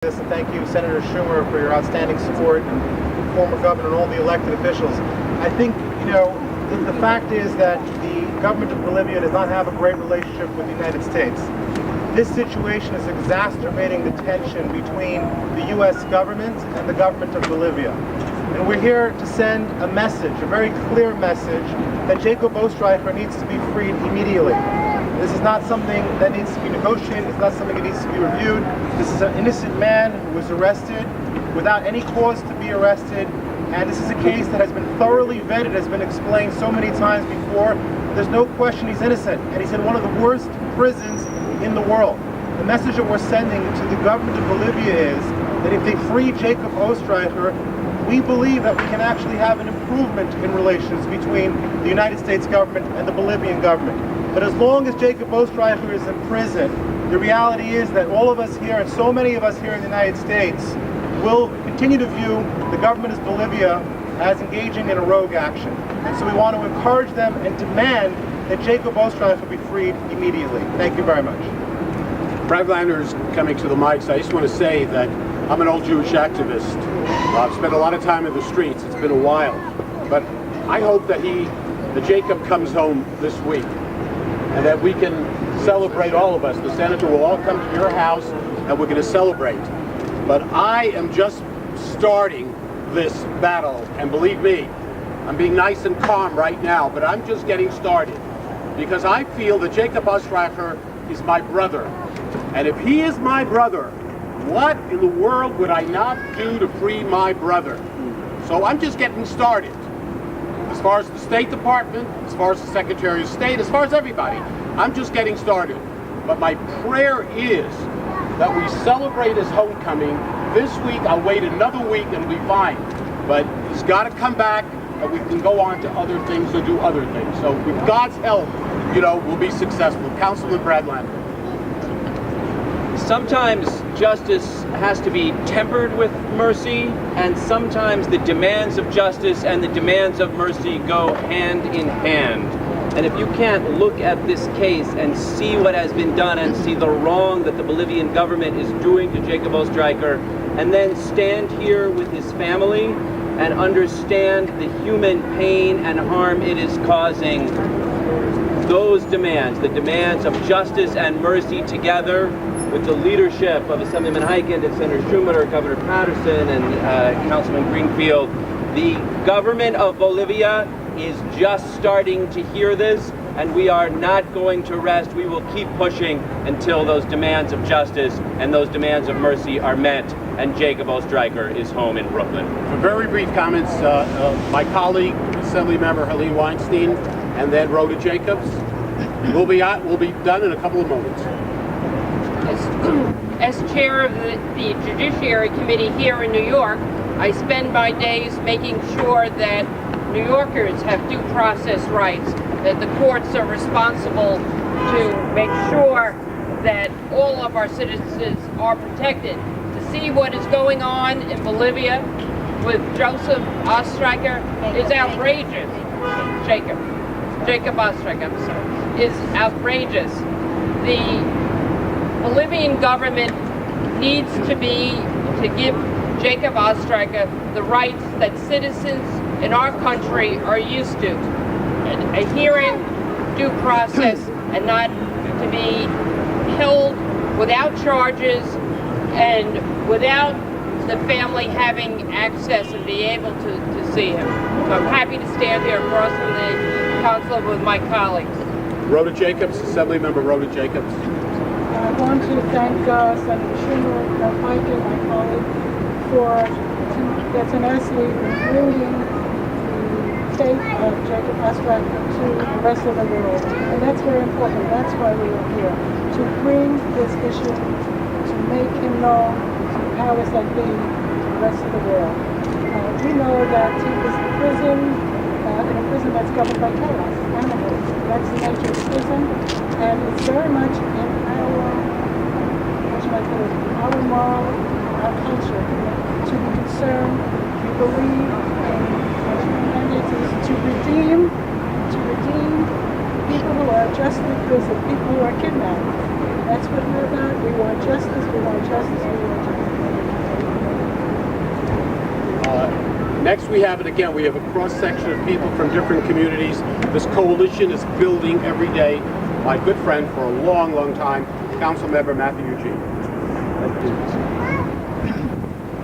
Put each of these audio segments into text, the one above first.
And thank you, Senator Schumer, for your outstanding support, and former governor and all the elected officials. I think, the fact is that the government of Bolivia does not have a great relationship with the United States. This situation is exacerbating the tension between the U.S. government and the government of Bolivia. And we're here to send a message, a very clear message, that Jacob Ostreicher needs to be freed immediately. This is not something that needs to be negotiated. It's not something that needs to be reviewed. This is an innocent man who was arrested without any cause to be arrested. And this is a case that has been thoroughly vetted, has been explained so many times before. There's no question he's innocent. And he's in one of the worst prisons in the world. The message that we're sending to the government of Bolivia is that if they free Jacob Ostreicher, we believe that we can actually have an improvement in relations between the United States government and the Bolivian government. But as long as Jacob Ostreicher is in prison, the reality is that all of us here, and so many of us here in the United States, will continue to view the government of Bolivia as engaging in a rogue action. And so we want to encourage them and demand that Jacob Ostreicher be freed immediately. Thank you very much. Brad Lander's coming to the mics. I just want to say that I'm an old Jewish activist. I've spent a lot of time in the streets. It's been a while. But I hope that Jacob comes home this week, and that we can celebrate, all of us. The senator will all come to your house, and we're going to celebrate. But I am just starting this battle, and believe me, I'm being nice and calm right now, but I'm just getting started, because I feel that Jacob Ostreicher is my brother. And if he is my brother, what in the world would I not do to free my brother? So I'm just getting started. As far as the State Department, as far as the Secretary of State, as far as everybody, I'm just getting started. But my prayer is that we celebrate his homecoming this week. I'll wait another week and we'll be fine. But he's got to come back, and we can go on to other things and do other things. So with God's help, we'll be successful. Councilman Brad Lander. Sometimes justice has to be tempered with mercy, and sometimes the demands of justice and the demands of mercy go hand in hand. And if you can't look at this case and see what has been done and see the wrong that the Bolivian government is doing to Jacob Ostreicher, and then stand here with his family and understand the human pain and harm it is causing, those demands, the demands of justice and mercy, together with the leadership of Assemblyman Hikind and Senator Schumer, Governor Patterson, and Councilman Greenfield, the government of Bolivia is just starting to hear this, and we are not going to rest. We will keep pushing until those demands of justice and those demands of mercy are met, and Jacob Ostreicher is home in Brooklyn. For very brief comments, my colleague, Assemblymember Helene Weinstein, and then Rhoda Jacobs. We'll be done in a couple of moments. As chair of the Judiciary Committee here in New York, I spend my days making sure that New Yorkers have due process rights, that the courts are responsible to make sure that all of our citizens are protected. To see what is going on in Bolivia with Joseph Ostreicher is outrageous. Jacob Ostreicher, I'm sorry, is outrageous. The Bolivian government needs to give Jacob Ostreicher the rights that citizens in our country are used to. A hearing, due process, and not to be held without charges and without the family having access and be able to see him. So I'm happy to stand here across from the council with my colleagues. Rhoda Jacobs, Assemblymember Rhoda Jacobs. I want to thank Senator Schumer and Hikind, my colleague, for tenaciously bringing the fate of Jacob Ostreicher to the rest of the world. And that's very important. That's why we are here, to bring this issue, to make him known to the powers that be, the rest of the world. We know that he was in prison that's governed by chaos, animals. That's the nature of prison, and it's very much in our moral, our culture, to be concerned, we believe in to redeem people who are justly imprisoned, people who are kidnapped. That's what we're about. We want justice, we want justice, we want justice. Next we have, and again, we have a cross-section of people from different communities. This coalition is building every day. My good friend for a long, long time, Councilmember Matthew Eugene.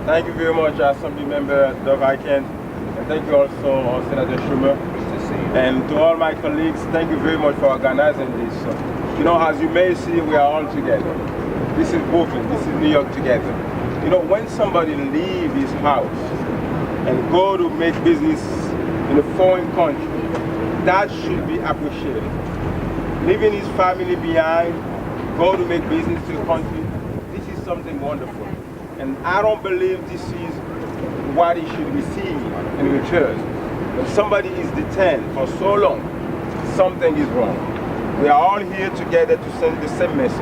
Thank you very much, Assembly Member Doug Hikind, and thank you also, Senator Schumer. And to all my colleagues, thank you very much for organizing this. You know, as you may see, we are all together. This is Brooklyn, this is New York together. You know, when somebody leaves his house and go to make business in a foreign country, that should be appreciated. Leaving his family behind, go to make business to a country, this is something wonderful. And I don't believe this is what he should receive in return. When somebody is detained for so long, something is wrong. We are all here together to send the same message.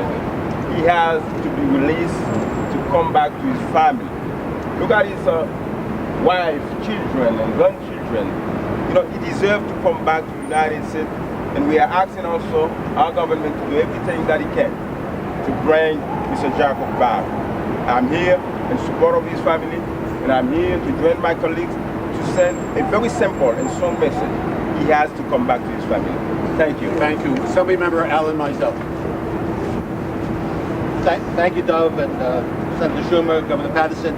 He has to be released to come back to his family. Look at his wife, children, and grandchildren. You know, he deserves to come back to the United States, and we are asking also our government to do everything that he can to bring Mr. Jacob back. I'm here in support of his family, and I'm here to join my colleagues to send a very simple and strong message. He has to come back to his family. Thank you. Thank you. Assemblymember Alan Mizell. Thank you, Dove, and Senator Schumer, Governor Patterson.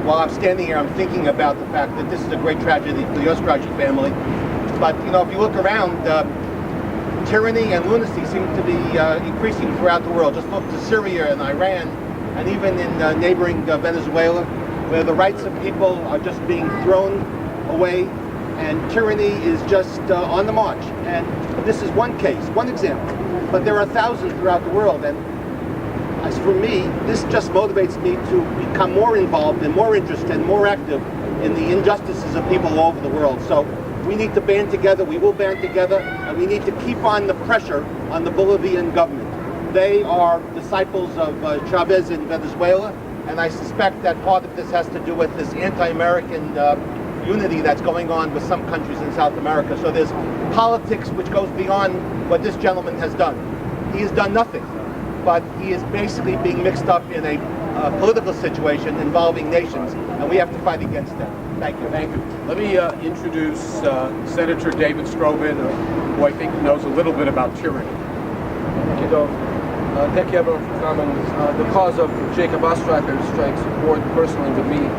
While I'm standing here, I'm thinking about the fact that this is a great tragedy for the Ostreicher family. But, you know, if you look around, tyranny and lunacy seem to be increasing throughout the world. Just look to Syria and Iran, and even in neighboring Venezuela, where the rights of people are just being thrown away, and tyranny is just on the march. And this is one case, one example, but there are thousands throughout the world. And as for me, this just motivates me to become more involved and more interested and more active in the injustices of people all over the world. So we need to band together, we will band together, and we need to keep on the pressure on the Bolivian government. They are disciples of Chavez in Venezuela, and I suspect that part of this has to do with this anti-American unity that's going on with some countries in South America. So there's politics which goes beyond what this gentleman has done. He has done nothing, but he is basically being mixed up in a political situation involving nations, and we have to fight against that. Thank you. Thank you. Let me introduce Senator David Strobin, who I think knows a little bit about tyranny. Thank you, Dov. Thank you, everyone, for coming. The cause of Jacob Ostreicher strikes a chord personally with me.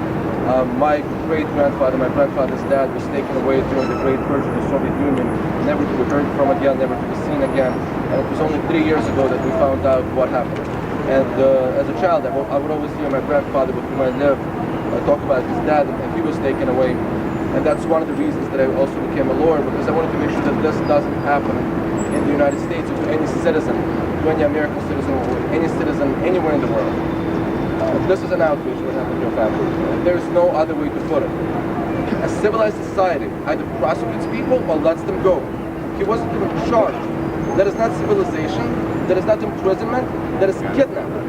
My great-grandfather, my grandfather's dad, was taken away during the Great Purge of the Soviet Union, never to be heard from again, never to be seen again. And it was only 3 years ago that we found out what happened. And as a child, I would always hear my grandfather, with whom I lived, talk about his dad, and he was taken away. And that's one of the reasons that I also became a lawyer, because I wanted to make sure that this doesn't happen in the United States or to any citizen, to any American citizen or any citizen anywhere in the world. This is an outrage what happened to your family. There's no other way to put it. A civilized society either prosecutes people or lets them go. He wasn't even charged. That is not civilization, that is not imprisonment, that is kidnapping.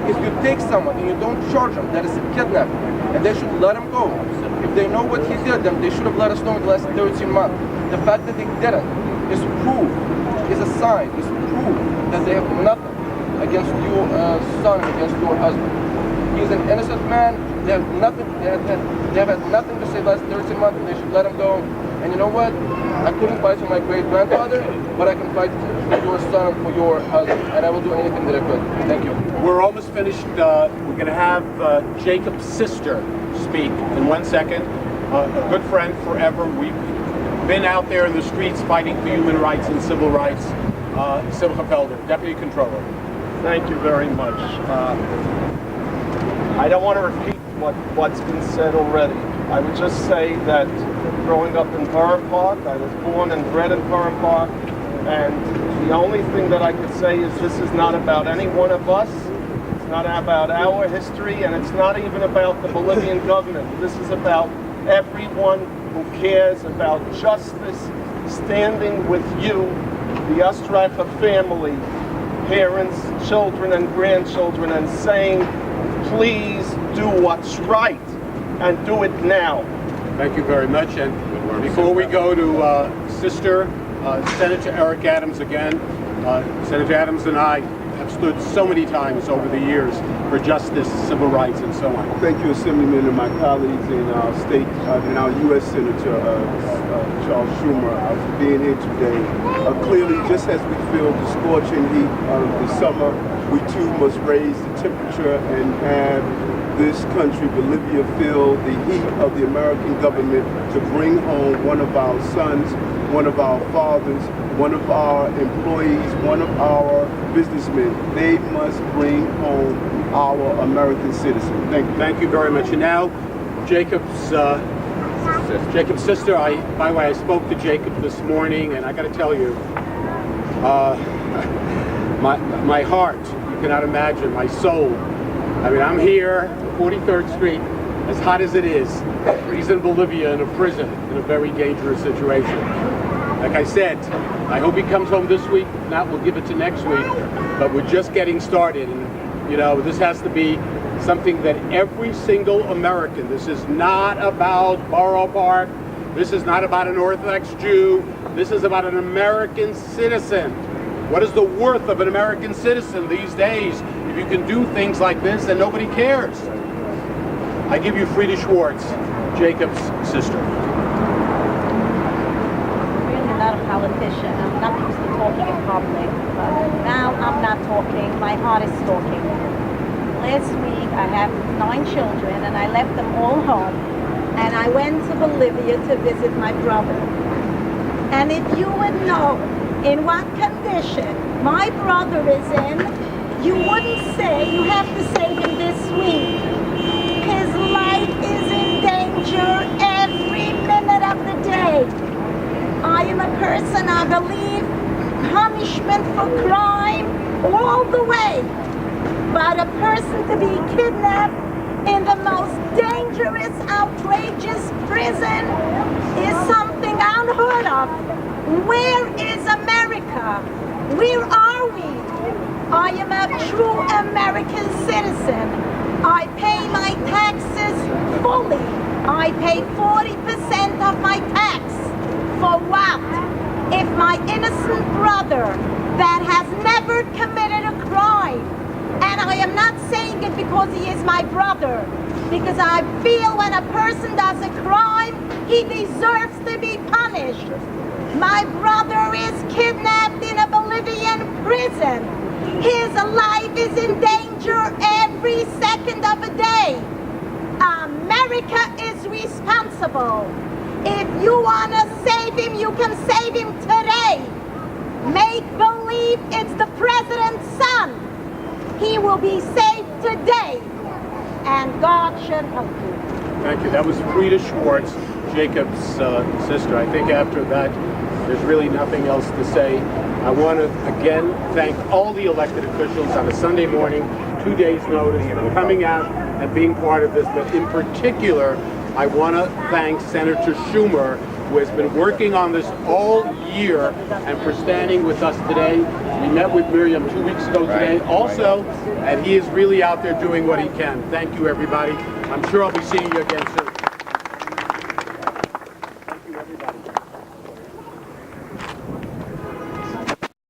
If you take someone and you don't charge them, that is a kidnapping, and they should let him go. If they know what he did, then they should have let us know in the last 13 months. The fact that they didn't is proof, is a sign, is proof that they have nothing against your son, against your husband. He's an innocent man. They have nothing. They have had nothing to say the last 13 months, and they should let him go. And you know what? I couldn't fight for my great-grandfather, but I can fight for your son and for your husband, and I will do anything that I could. Thank you. We're almost finished. We're going to have Jacob's sister speak in 1 second. A good friend forever. We've been out there in the streets fighting for human rights and civil rights. Simcha Felder, Deputy Controller. Thank you very much. I don't want to repeat what's been said already. I would just say that growing up in Borough Park, I was born and bred in Borough Park, and the only thing that I could say is this is not about any one of us. It's not about our history, and it's not even about the Bolivian government. This is about everyone who cares about justice, standing with you, the Ostreicher family, parents, children, and grandchildren, and saying, please do what's right, and do it now. Thank you very much. And before we go to Sister Senator Eric Adams again, Senator Adams and I have stood so many times over the years for justice, civil rights, and so on. Thank you, Assemblyman, and my colleagues in our state, and our U.S. Senator Charles Schumer, for being here today. Clearly, just as we feel the scorching heat of the summer, we too must raise the temperature and have this country, Bolivia, feel the heat of the American government to bring home one of our sons, one of our fathers, one of our employees, one of our businessmen. They must bring home our American citizen. Thank you very much. And now, Jacob's sister. By the way, I spoke to Jacob this morning, and I got to tell you, my heart, you cannot imagine, my soul. I mean, I'm here, 43rd Street, as hot as it is. He's in Bolivia in a prison in a very dangerous situation. Like I said, I hope he comes home this week. If not, we'll give it to next week. But we're just getting started, and you know, this has to be something that every single American, this is not about Borough Park, this is not about an Orthodox Jew, this is about an American citizen. What is the worth of an American citizen these days if you can do things like this and nobody cares? I give you Frida Schwartz, Jacob's sister. I'm really not a politician. I'm not used to talking in public. But now I'm not talking. My heart is talking. Last week I have 9 children and I left them all home. And I went to Bolivia to visit my brother. And if you would know in what condition my brother is in, you wouldn't say you have to save him this week. His life is in danger every minute of the day. I am a person, I believe, punishment for crime all the way. But a person to be kidnapped in the most dangerous, outrageous prison is something unheard of. Where is America? Where are we? I am a true American citizen. I pay my taxes fully. I pay 40% of my tax. For what? If my innocent brother that has never committed a crime, and I am not saying it because he is my brother, because I feel when a person does a crime, he deserves to be punished. My brother is kidnapped in a Bolivian prison. His life is in danger every second of the day. America is responsible. If you want to save him, you can save him today. Make believe it's the president's son. He will be saved today, and God should help you. Thank you. That was Frida Schwartz, Jacob's sister. I think after that, there's really nothing else to say. I want to, again, thank all the elected officials on a Sunday morning, 2 days' notice, for coming out and being part of this. But in particular, I want to thank Senator Schumer, who has been working on this all year, and for standing with us today. We met with Miriam 2 weeks ago today also, and he is really out there doing what he can. Thank you, everybody. I'm sure I'll be seeing you again soon.